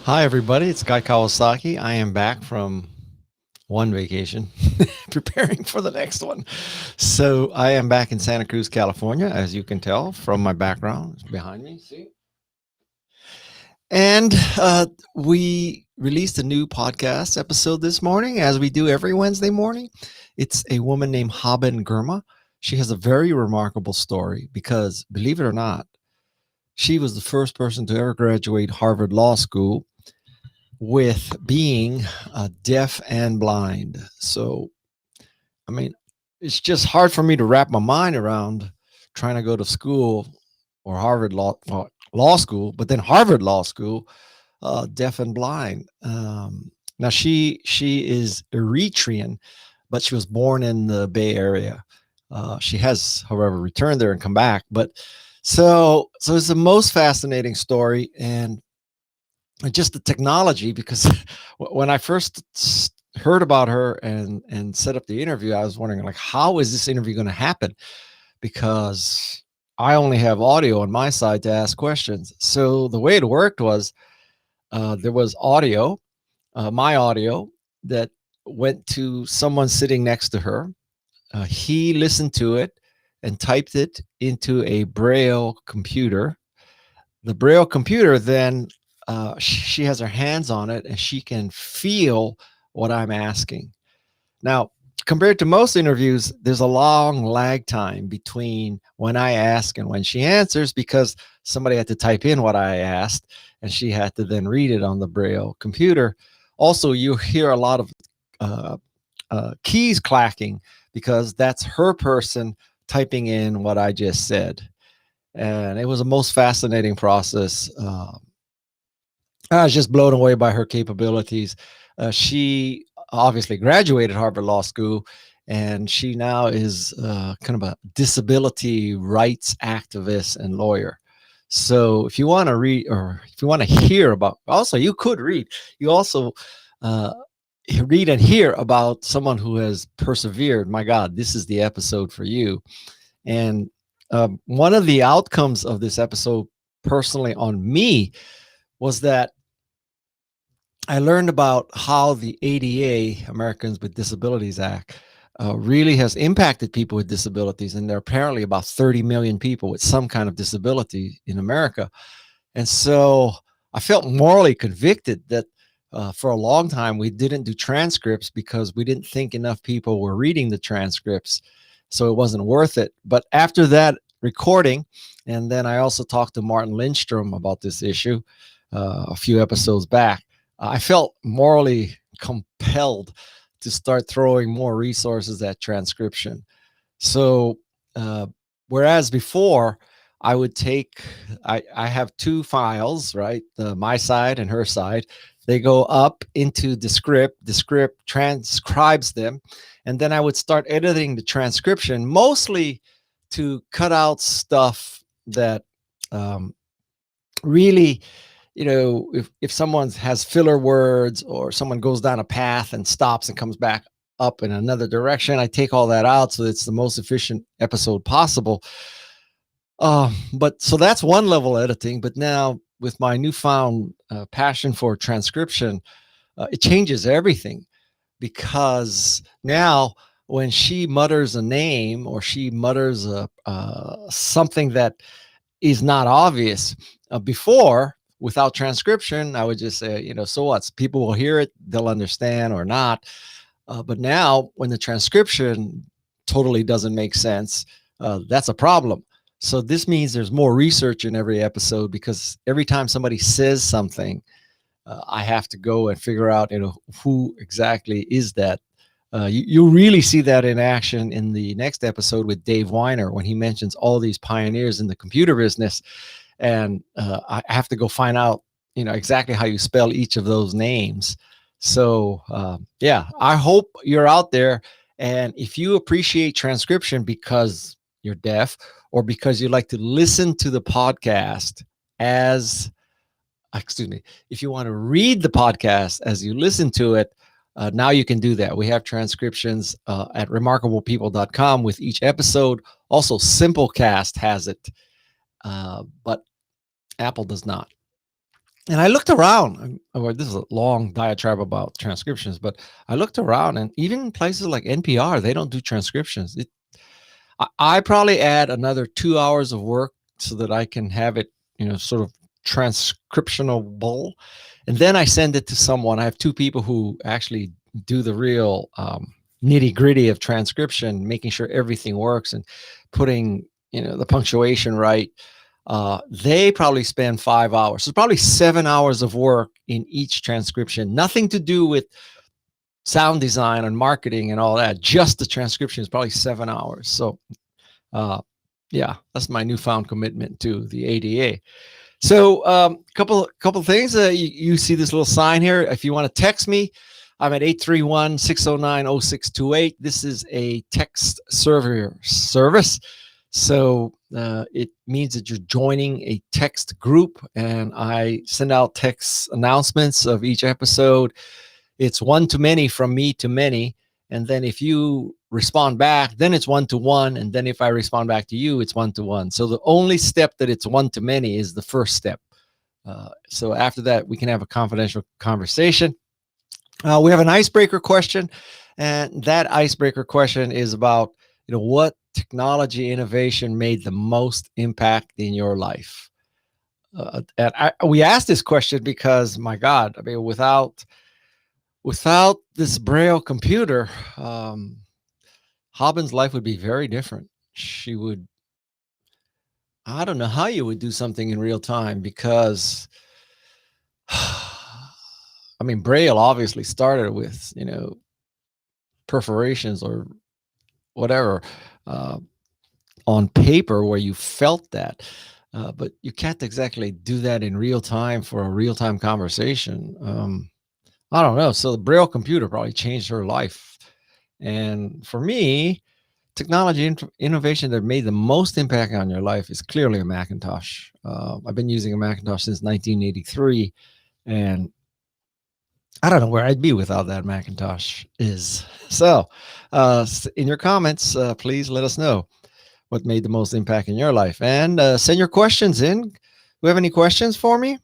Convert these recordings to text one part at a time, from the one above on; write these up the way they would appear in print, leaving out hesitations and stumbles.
Hi, everybody. It's Guy Kawasaki. I am back from one vacation, preparing for the next one. So I am back in Santa Cruz, California, as you can tell from my background. It's behind me. See? And we released a new podcast episode this morning, as we do every Wednesday morning. It's a woman named Haben Gurma. She has a very remarkable story because, believe it or not, she was the first person to ever graduate Harvard Law School with being deaf and blind. So, I mean, it's just hard for me to wrap my mind around trying to go to school or law school, but then Harvard Law School, deaf and blind. Now she is Eritrean, but she was born in the Bay Area. She has, however, returned there and come back. But so it's the most fascinating story, and just the technology, because when I first heard about her and set up the interview, I was wondering, like, how is this interview going to happen, because I only have audio on my side to ask questions. So the way it worked was, there was audio, my audio, that went to someone sitting next to her. He listened to it and typed it into a Braille computer. The Braille computer then, she has her hands on it and she can feel what I'm asking. Now, compared to most interviews, there's a long lag time between when I ask and when she answers, because somebody had to type in what I asked and she had to then read it on the Braille computer. Also, you hear a lot of uh, keys clacking, because that's her person typing in what I just said. And it was a most fascinating process. I was just blown away by her capabilities. She obviously graduated Harvard Law School, and she now is kind of a disability rights activist and lawyer. So if you want to read, or if you want to hear about, also you could read. You also uh, read and hear about someone who has persevered. My God, this is the episode for you. And one of the outcomes of this episode, personally on me, was that I learned about how the ADA, Americans with Disabilities Act, really has impacted people with disabilities. And there are apparently about 30 million people with some kind of disability in America. And so I felt morally convicted that for a long time we didn't do transcripts because we didn't think enough people were reading the transcripts. So it wasn't worth it. But after that recording, and then I also talked to Martin Lindstrom about this issue a few episodes back, I felt morally compelled to start throwing more resources at transcription. So, uh, whereas before I would take, I have two files, right? My side and her side. They go up into Descript. Descript transcribes them. And then I would start editing the transcription, mostly to cut out stuff that um, really, if someone has filler words, or someone goes down a path and stops and comes back up in another direction, I take all that out so it's the most efficient episode possible. But so that's one level editing. But now with my newfound passion for transcription, it changes everything, because now when she mutters a name, or she mutters something that is not obvious, before, without transcription, I would just say, so what? People will hear it, they'll understand or not. But now, when the transcription totally doesn't make sense, that's a problem. So this means there's more research in every episode, because every time somebody says something, I have to go and figure out, who exactly is that. You really see that in action in the next episode with Dave Weiner, when he mentions all these pioneers in the computer business, and I have to go find out, exactly how you spell each of those names. So yeah, I hope you're out there, and if you appreciate transcription because you're deaf, or because you like to listen to the podcast as, excuse me, if you want to read the podcast as you listen to it, now you can do that. We have transcriptions at remarkablepeople.com with each episode. Also, Simplecast has it, but Apple does not. And I looked around. Well, this is a long diatribe about transcriptions, but I looked around, and even places like NPR, they don't do transcriptions. I probably add another 2 hours of work so that I can have it, sort of transcriptionable, and then I send it to someone. I have two people who actually do the real nitty gritty of transcription, making sure everything works and putting the punctuation right. They probably spend 5 hours. So probably 7 hours of work in each transcription. Nothing to do with sound design and marketing and all that. Just the transcription is probably 7 hours. So yeah, that's my newfound commitment to the ADA. So couple things. You see this little sign here. If you want to text me, I'm at 831-609-0628. This is a text server service. So it means that you're joining a text group, and I send out text announcements of each episode. It's one to many from me to many. And then if you respond back, then it's one to one. And then if I respond back to you, it's one to one. So the only step that it's one to many is the first step. So after that, we can have a confidential conversation. We have an icebreaker question. And that icebreaker question is about, what technology innovation made the most impact in your life? We asked this question because, my God, I mean, without this Braille computer, Hobben's life would be very different. She would, I don't know how you would do something in real time because, I mean, Braille obviously started with, perforations or whatever on paper where you felt that. But you can't exactly do that in real time for a real time conversation. I don't know. So the Braille computer probably changed her life. And for me, technology innovation that made the most impact on your life is clearly a Macintosh. I've been using a Macintosh since 1983, and I don't know where I'd be without that Macintosh is. So in your comments, please let us know what made the most impact in your life, and send your questions in. Do you have any questions for me?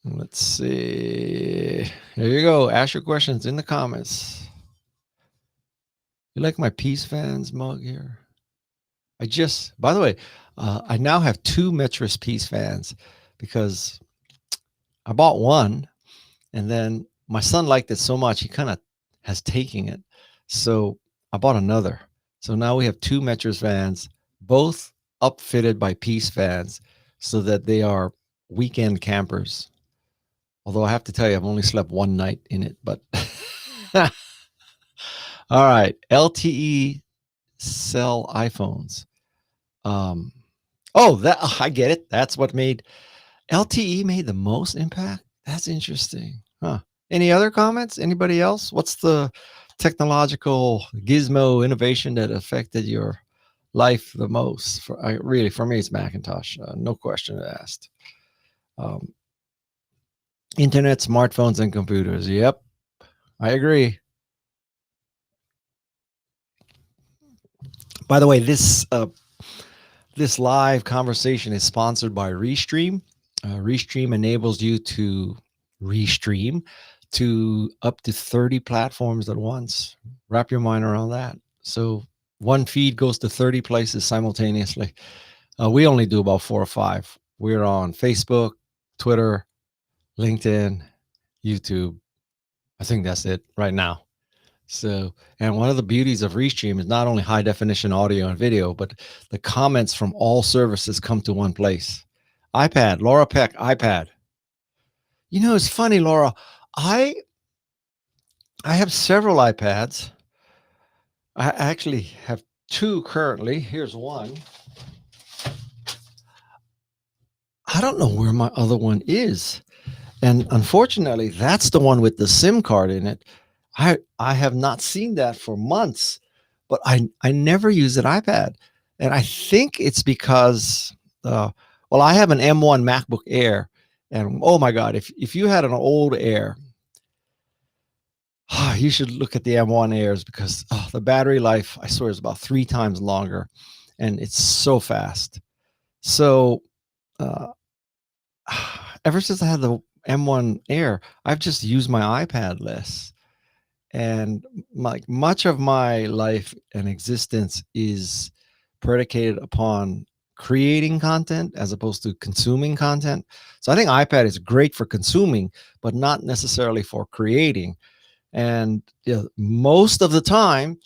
Let's see. Here you go. Ask your questions in the comments. You like my Peace Fans mug here? By the way, I now have two Metris Peace Fans because I bought one, and then my son liked it so much, he kind of has taken it. So I bought another. So now we have two Metris fans, both upfitted by Peace Fans so that they are weekend campers. Although I have to tell you, I've only slept one night in it, but all right. LTE sell iPhones. I get it. That's what made LTE made the most impact. That's interesting. Huh. Any other comments? Anybody else? What's the technological gizmo innovation that affected your life the most? For me, it's Macintosh. No question asked. Internet, smartphones, and computers. Yep, I agree. By the way, this live conversation is sponsored by Restream. Restream enables you to restream to up to 30 platforms at once. Wrap your mind around that. So one feed goes to 30 places simultaneously. We only do about 4 or 5. We're on Facebook, Twitter, LinkedIn, YouTube. I think that's it right now. So, and one of the beauties of Restream is not only high definition audio and video, but the comments from all services come to one place. iPad, Laura Peck, iPad. It's funny, Laura. I have several iPads. I actually have two currently. Here's one. I don't know where my other one is. And unfortunately, that's the one with the SIM card in it. I have not seen that for months, but I never use an iPad. And I think it's because, I have an M1 MacBook Air. And oh my God, if you had an old Air, you should look at the M1 Airs because the battery life, I swear, is about 3 times longer. And it's so fast. So ever since I had the M1 Air, I've just used my iPad less. And like much of my life and existence is predicated upon creating content as opposed to consuming content. So I think iPad is great for consuming, but not necessarily for creating. And most of the time,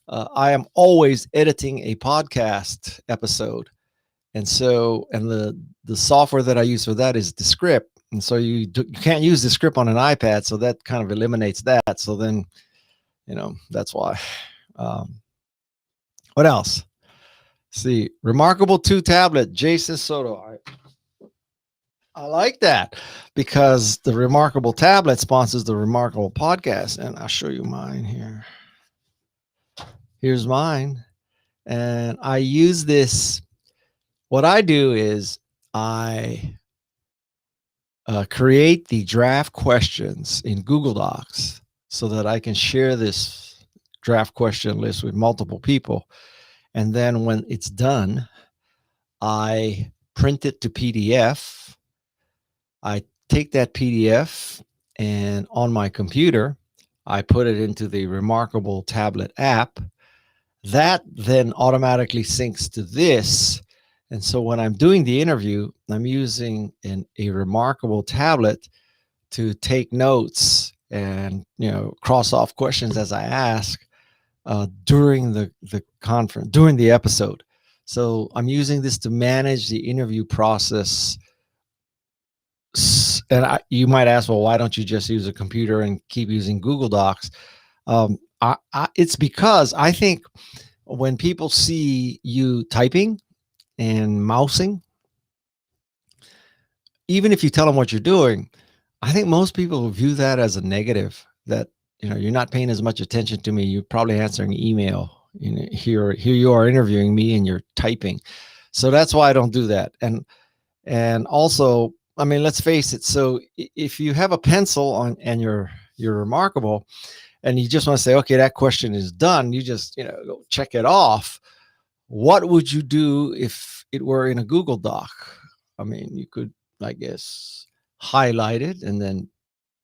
I am always editing a podcast episode. And so, and the software that I use for that is Descript. And so you can't use Descript on an iPad. So that kind of eliminates that. So then, that's why. Um, what else? See, Remarkable2 tablet, Jason Soto. I like that because the Remarkable tablet sponsors the Remarkable podcast. And I'll show you mine here. Here's mine. And I use this. What I do is I create the draft questions in Google Docs so that I can share this draft question list with multiple people. And then when it's done, I print it to PDF. I take that PDF and on my computer, I put it into the Remarkable tablet app. That then automatically syncs to this. And so when I'm doing the interview, I'm using a Remarkable tablet to take notes and cross off questions as I ask during the conference, during the episode. So I'm using this to manage the interview process. And you might ask, well, why don't you just use a computer and keep using Google Docs? It's because I think when people see you typing and mousing, even if you tell them what you're doing, I think most people view that as a negative, that you're not paying as much attention to me. You're probably answering email. Here you are interviewing me and you're typing. So that's why I don't do that. And also, I mean, let's face it. So if you have a pencil on and you're Remarkable and you just want to say, okay, that question is done, you just go check it off. What would you do if it were in a Google Doc? I mean, you could, I guess, highlight it and then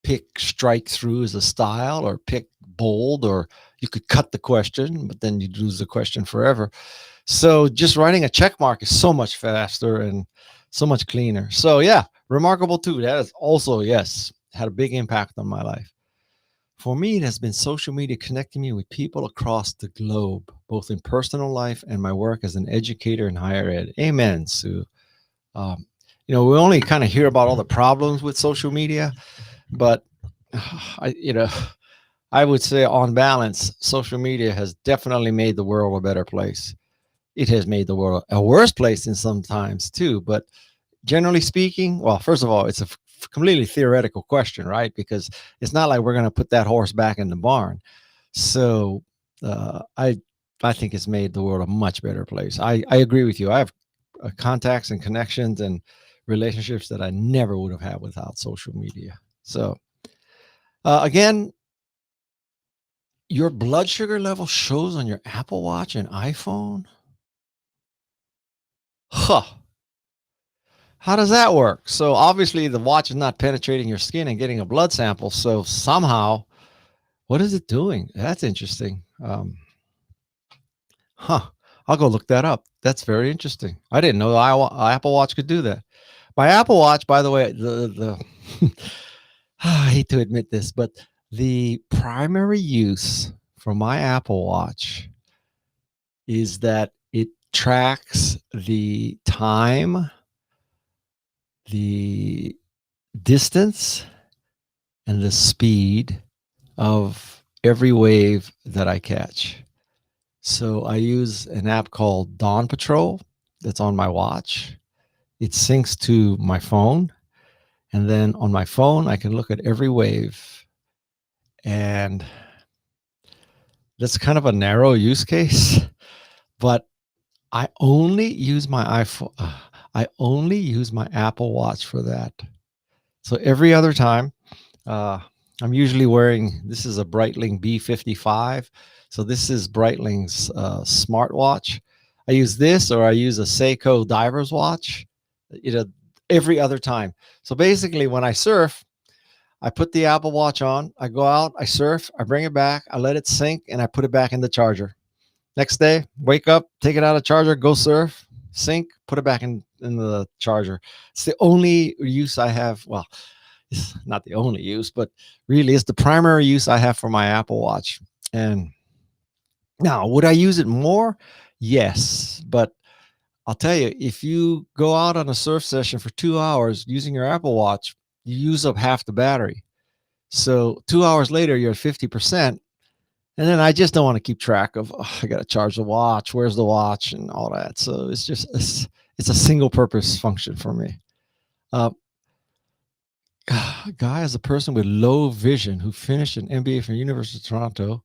pick strike through as a style, or pick bold, or you could cut the question, but then you'd lose the question forever. So just writing a check mark is so much faster and so much cleaner. So yeah, Remarkable2, that is also, yes, had a big impact on my life. For me, it has been social media connecting me with people across the globe, both in personal life and my work as an educator in higher ed. Amen, Sue. We only kind of hear about all the problems with social media, but I would say on balance, social media has definitely made the world a better place. It has made the world a worse place in sometimes too, but generally speaking, well, first of all, it's a completely theoretical question, right? Because it's not like we're going to put that horse back in the barn. So I think it's made the world a much better place. I agree with you. I have contacts and connections and relationships that I never would have had without social media. So again, your blood sugar level shows on your Apple Watch and iPhone? Huh. How does that work? So obviously the watch is not penetrating your skin and getting a blood sample. So somehow, what is it doing? That's interesting. I'll go look that up. That's very interesting. I didn't know Apple Watch could do that. My Apple Watch, by the way, the I hate to admit this, but the primary use for my Apple Watch is that it tracks the time, the distance, and the speed of every wave that I catch. So I use an app called Dawn Patrol that's on my watch. It syncs to my phone. And then on my phone, I can look at every wave. And that's kind of a narrow use case, but I only use my iPhone. I only use my Apple Watch for that. So every other time, I'm usually wearing, this is a Breitling B55. So this is Breitling's smartwatch. I use this, or I use a Seiko diver's watch. every other time. So basically, when I surf, I put the Apple Watch on, I go out, I surf, I bring it back, I let it sink, and I put it back in the charger. Next day, wake up, take it out of charger, go surf, sink, put it back in the charger. It's the only use I have. Well, it's not the only use, but really it's the primary use I have for my Apple Watch. And now, would I use it more? Yes. But I'll tell you, if you go out on a surf session for 2 hours using your Apple Watch, you use up half the battery. So 2 hours later, you're at 50%. And then I just don't want to keep track of, oh, I got to charge the watch. Where's the watch and all that. So it's a single purpose function for me. Uh, Guy is a person with low vision who finished an MBA from University of Toronto.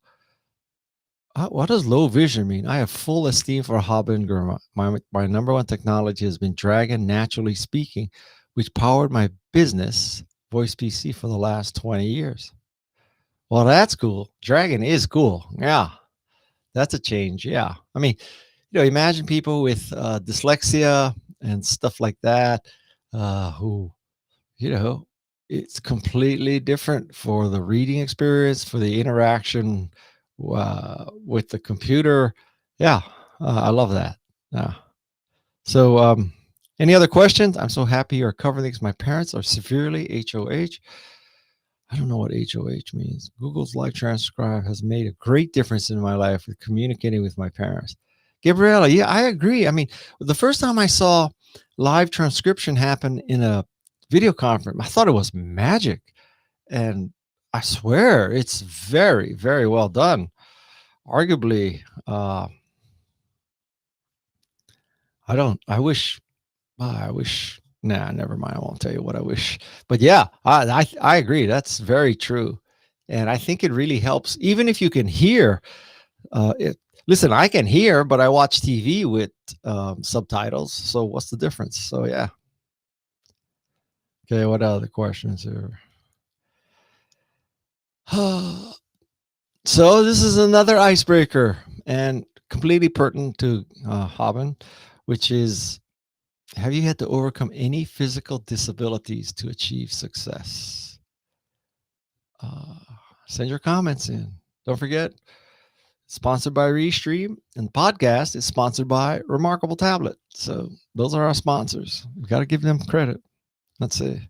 What does low vision mean? I have full esteem for Haben Gurma. My number one technology has been Dragon Naturally Speaking, which powered my business, Voice PC, for the last 20 years. Well, that's cool. Dragon is cool. Yeah, that's a change. Yeah. I mean, imagine people with dyslexia and stuff like that, who, you know, it's completely different for the reading experience, for the interaction with the computer. Yeah, I love that. Yeah. So, any other questions? I'm so happy you're covering these. My parents are severely HOH. I don't know what HOH means. Google's live transcribe has made a great difference in my life with communicating with my parents. Gabriella, yeah, I agree. I mean, the first time I saw live transcription happen in a video conference, I thought it was magic. And I swear it's very, very well done. Arguably, I wish, nah, never mind. I won't tell you what I wish. But yeah, I agree. That's very true. And I think it really helps, even if you can hear it. Listen, I can hear, but I watch TV with subtitles. So what's the difference? So yeah. Okay, what other questions here? So this is another icebreaker and completely pertinent to Haben, which is, have you had to overcome any physical disabilities to achieve success? Send your comments in. Don't forget, sponsored by Restream, and the podcast is sponsored by Remarkable Tablet. So those are our sponsors. We've got to give them credit. Let's see.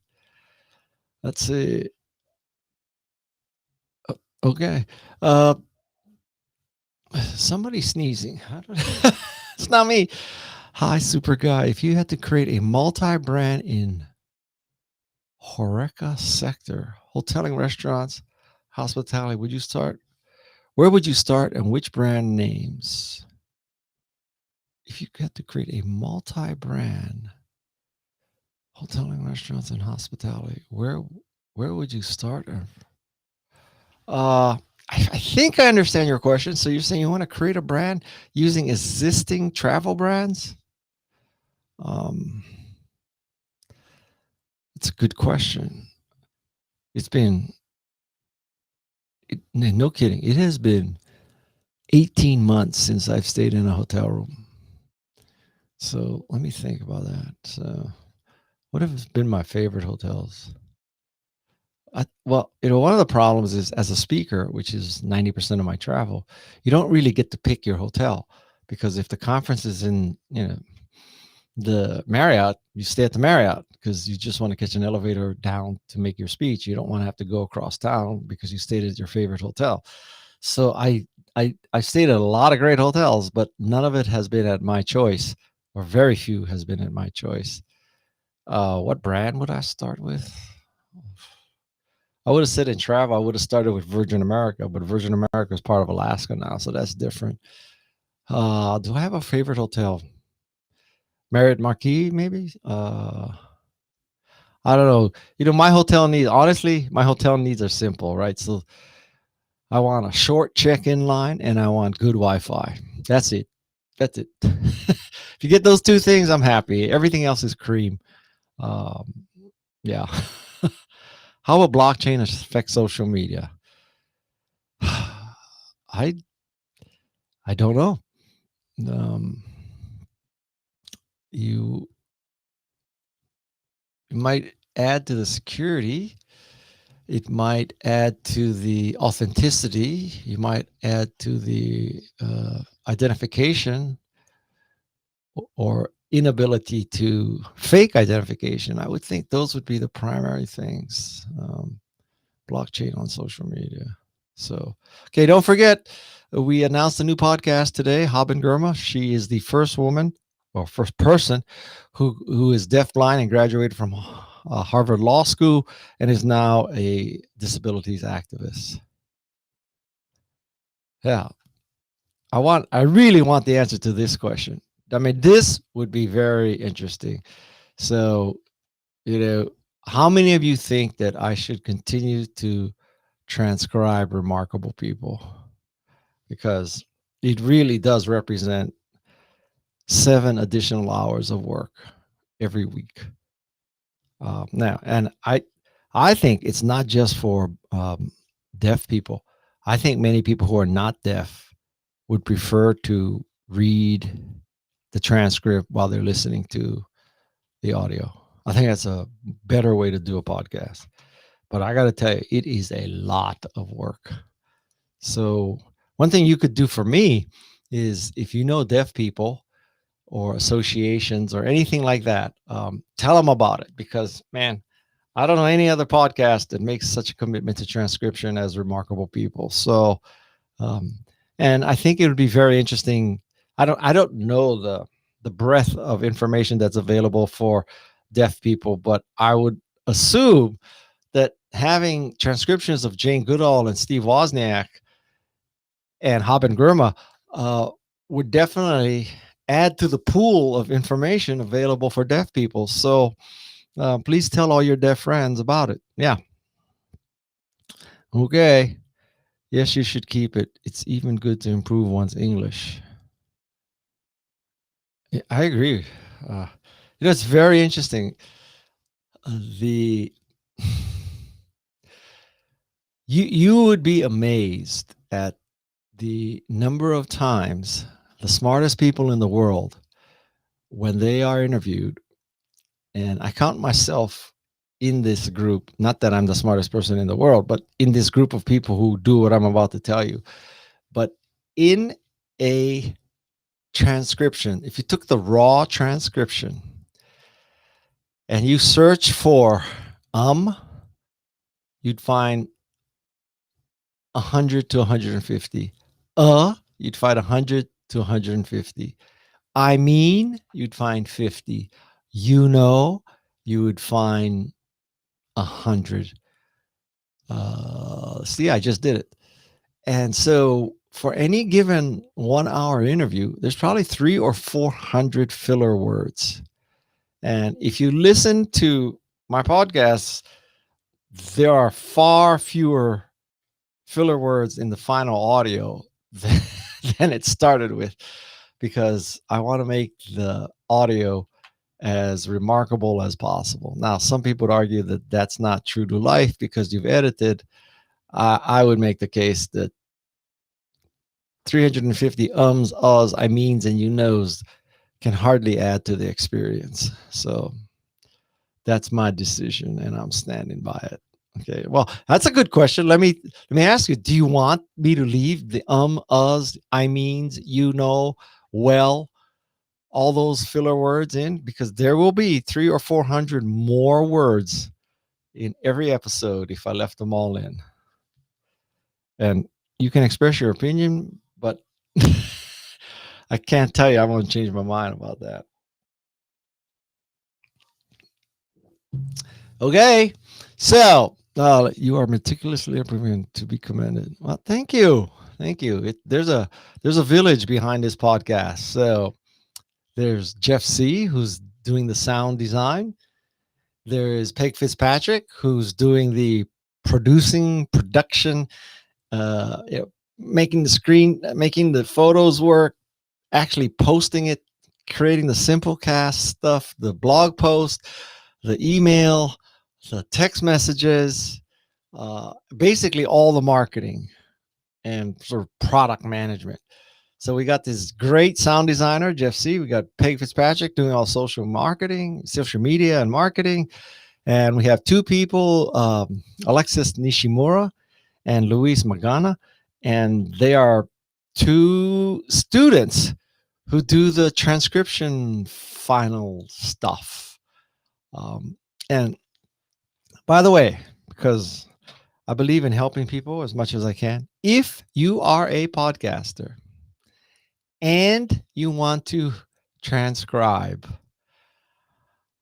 Let's see. Okay. Somebody sneezing. It's not me. Hi, Super Guy. If you had to create a multi-brand in Horeca sector, hoteling, restaurants, hospitality, would you start? Where would you start and which brand names? If you had to create a multi-brand hoteling, restaurants, and hospitality, where would you start? I think I understand your question. So you're saying you want to create a brand using existing travel brands? It's a good question. It's been, no kidding, it has been 18 months since I've stayed in a hotel room. So let me think about that. So what have been my favorite hotels? Well, one of the problems is, as a speaker, which is 90% of my travel, you don't really get to pick your hotel, because if the conference is in, the Marriott, you stay at the Marriott because you just want to catch an elevator down to make your speech. You don't want to have to go across town because you stayed at your favorite hotel. So I stayed at a lot of great hotels, but none of it has been at my choice, or very few has been at my choice. What brand would I start with? I would have said in travel, I would have started with Virgin America, but Virgin America is part of Alaska now, so that's different. Do I have a favorite hotel? Marriott Marquis, maybe? I don't know. My hotel needs, honestly, my hotel needs are simple, right? So I want a short check-in line and I want good Wi-Fi. That's it. That's it. If you get those two things, I'm happy. Everything else is cream. Um, yeah. How will blockchain affect social media? I I don't know. Um, you It might add to the security. It might add to the authenticity. You might add to the identification or inability to fake identification. I would think those would be the primary things. Blockchain on social media. So, okay, don't forget, we announced a new podcast today. Haben Gurma. She is the first woman or first person who is deafblind and graduated from Harvard Law School and is now a disabilities activist. Yeah, I really want the answer to this question. I mean, this would be very interesting. So, how many of you think that I should continue to transcribe remarkable people? Because it really does represent 7 additional hours of work every week. Now, and I think it's not just for deaf people. I think many people who are not deaf would prefer to read the transcript while they're listening to the audio. I think that's a better way to do a podcast. But I got to tell you, it is a lot of work. So, one thing you could do for me is if you know deaf people or associations or anything like that, tell them about it because, man, I don't know any other podcast that makes such a commitment to transcription as Remarkable People. So, um, and I think it would be very interesting. I don't know the breadth of information that's available for deaf people, but I would assume that having transcriptions of Jane Goodall and Steve Wozniak and Haben Gurma would definitely add to the pool of information available for deaf people. So please tell all your deaf friends about it. Yeah. Okay. Yes, you should keep it. It's even good to improve one's English. Yeah, I agree. It's very interesting. The you would be amazed at the number of times the smartest people in the world, when they are interviewed, and I count myself in this group, not that I'm the smartest person in the world, but in this group of people who do what I'm about to tell you. But in a transcription, if you took the raw transcription and you search for you'd find 100 to 150. You'd find 100 to 150. I mean, you'd find 50. You would find 100. See, I just did it. And so for any given 1 hour interview, there's probably 300 or 400 filler words. And if you listen to my podcasts, there are far fewer filler words in the final audio than it started with, because I want to make the audio as remarkable as possible. Now, some people would argue that that's not true to life because you've edited. I would make the case that 350 uhs, I means, and you knows can hardly add to the experience. So that's my decision, and I'm standing by it. Okay. Well, that's a good question. Let me ask you: do you want me to leave the uhs, I means, well, all those filler words in? Because there will be 300 or 400 more words in every episode if I left them all in. And you can express your opinion, but I can't tell you I'm going to change my mind about that. Okay. So you are meticulously improving, to be commended. Well, thank you. Thank you. There's a village behind this podcast. So there's Jeff C., who's doing the sound design. There is Peg Fitzpatrick, who's doing the production, making the photos work, actually posting it, creating the Simplecast stuff, the blog post, the email, the text messages, basically all the marketing and sort of product management. So we got this great sound designer, Jeff C. We got Peg Fitzpatrick doing all social marketing, social media and marketing. And we have two people, Alexis Nishimura and Luis Magana. And they are two students who do the transcription final stuff. And by the way, because I believe in helping people as much as I can, if you are a podcaster and you want to transcribe,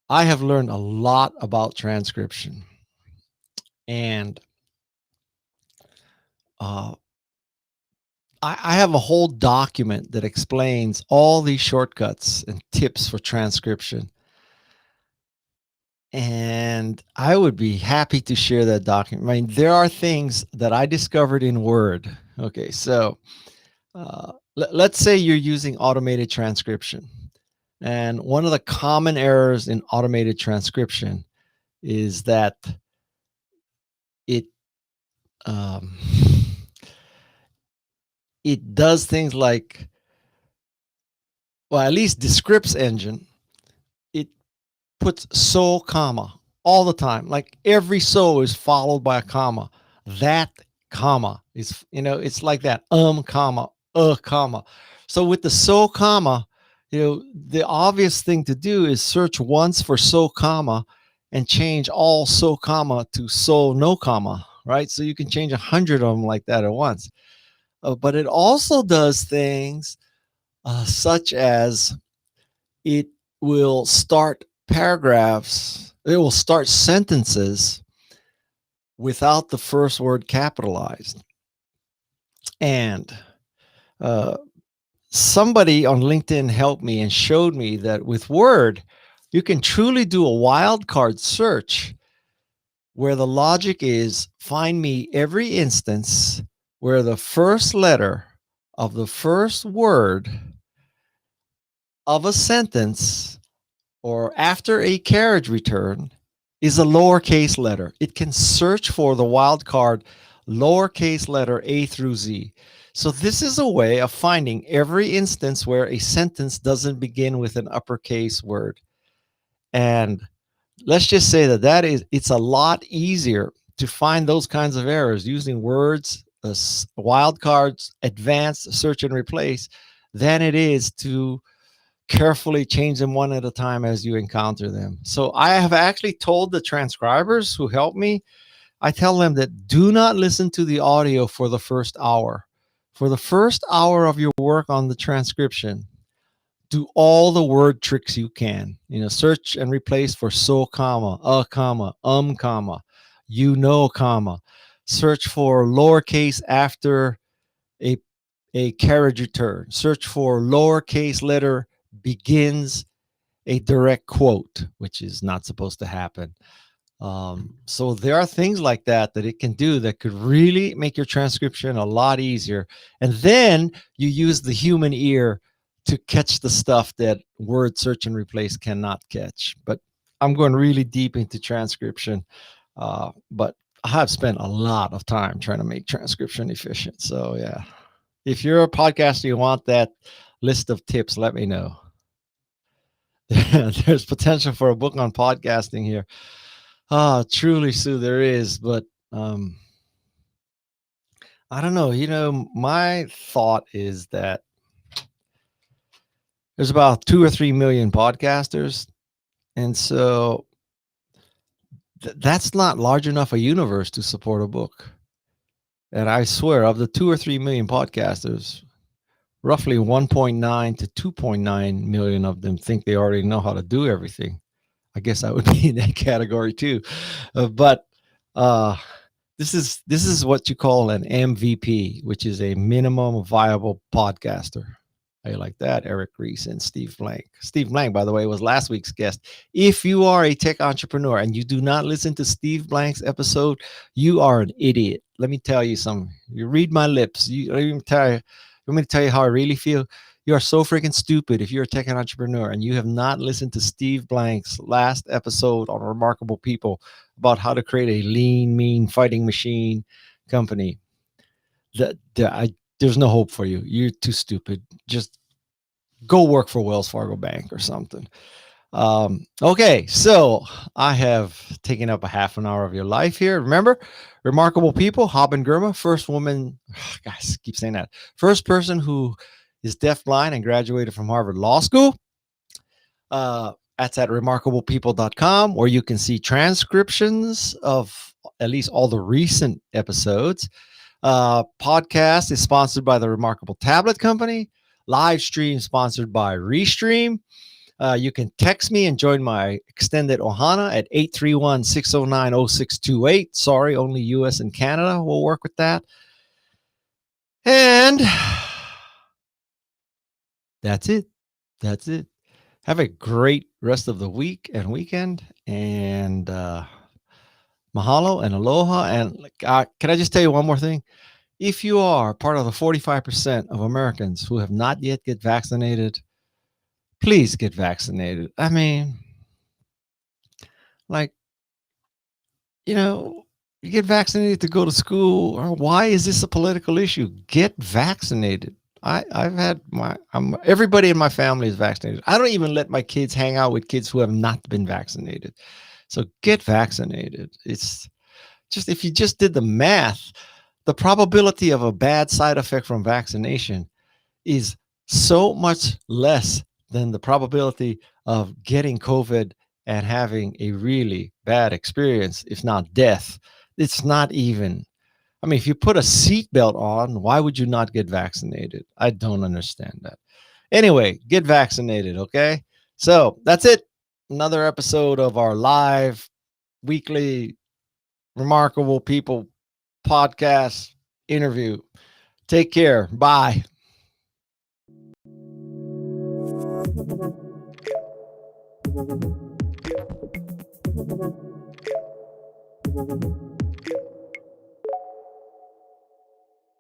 I have learned a lot about transcription. And I have a whole document that explains all these shortcuts and tips for transcription. And I would be happy to share that document. I mean, there are things that I discovered in Word. Okay, so let's say you're using automated transcription. And one of the common errors in automated transcription is that it it does things like, well, at least the Scripps engine, it puts so, comma all the time. Like every so is followed by a comma. That comma is, it's like that, comma, comma. So with the so, comma, the obvious thing to do is search once for so, comma, and change all so, comma to so, no, comma, right? So you can change 100 of them like that at once. But it also does things such as it will start paragraphs, it will start sentences without the first word capitalized. And somebody on LinkedIn helped me and showed me that with Word, you can truly do a wildcard search where the logic is find me every instance where the first letter of the first word of a sentence or after a carriage return is a lowercase letter. It can search for the wildcard lowercase letter A through Z. So this is a way of finding every instance where a sentence doesn't begin with an uppercase word. And let's just say it's a lot easier to find those kinds of errors using words, wildcards, advanced search and replace, than it is to carefully change them one at a time as you encounter them. So I have actually told the transcribers who help me, I tell them that do not listen to the audio for the first hour. For the first hour of your work on the transcription, do all the word tricks you can. Search and replace for so, comma, comma, comma, comma. Search for lowercase after a carriage return. Search for lowercase letter begins a direct quote, which is not supposed to happen. So there are things like that it can do that could really make your transcription a lot easier. And then you use the human ear to catch the stuff that word search and replace cannot catch. But I'm going really deep into transcription. But I have spent a lot of time trying to make transcription efficient. So yeah, if you're a podcaster, you want that list of tips, let me know. There's potential for a book on podcasting here. Truly, Sue, there is. But I don't know. My thought is that there's about 2 or 3 million podcasters. And so that's not large enough a universe to support a book. And I swear, of the 2 or 3 million podcasters, roughly 1.9 to 2.9 million of them think they already know how to do everything. I guess I would be in that category too. But this is what you call an MVP, which is a minimum viable podcaster. How you like that, Eric Reese and Steve Blank? Steve Blank, by the way, was last week's guest. If you are a tech entrepreneur and you do not listen to Steve Blank's episode, you are an idiot. Let me tell you something. You read my lips. Let me tell you how I really feel. You are so freaking stupid if you're a tech entrepreneur and you have not listened to Steve Blank's last episode on Remarkable People about how to create a lean, mean fighting machine company. there's no hope for you. You're too stupid. Just go work for Wells Fargo Bank or something. Okay, so I have taken up a half an hour of your life here. Remember, remarkable people, Haben Girma, first woman, guys, keep saying that, first person who is deafblind and graduated from Harvard Law School. That's at remarkablepeople.com, where you can see transcriptions of at least all the recent episodes. Podcast is sponsored by the Remarkable Tablet Company. Live stream sponsored by Restream. You can text me and join my extended Ohana at 831-609-0628. Sorry, only US and Canada will work with that. And that's it. That's it. Have a great rest of the week and weekend. And mahalo and aloha. And can I just tell you one more thing? If you are part of the 45% of Americans who have not yet get vaccinated, please get vaccinated. I mean, like, you get vaccinated to go to school, or why is this a political issue? Get vaccinated. I've had everybody in my family is vaccinated. I don't even let my kids hang out with kids who have not been vaccinated. So get vaccinated. It's just, if you just did the math, the probability of a bad side effect from vaccination is so much less than the probability of getting COVID and having a really bad experience, if not death. It's not even. I mean, if you put a seatbelt on, why would you not get vaccinated? I don't understand that. Anyway, get vaccinated, okay? So that's it. Another episode of our live weekly Remarkable People podcast interview. Take care. Bye.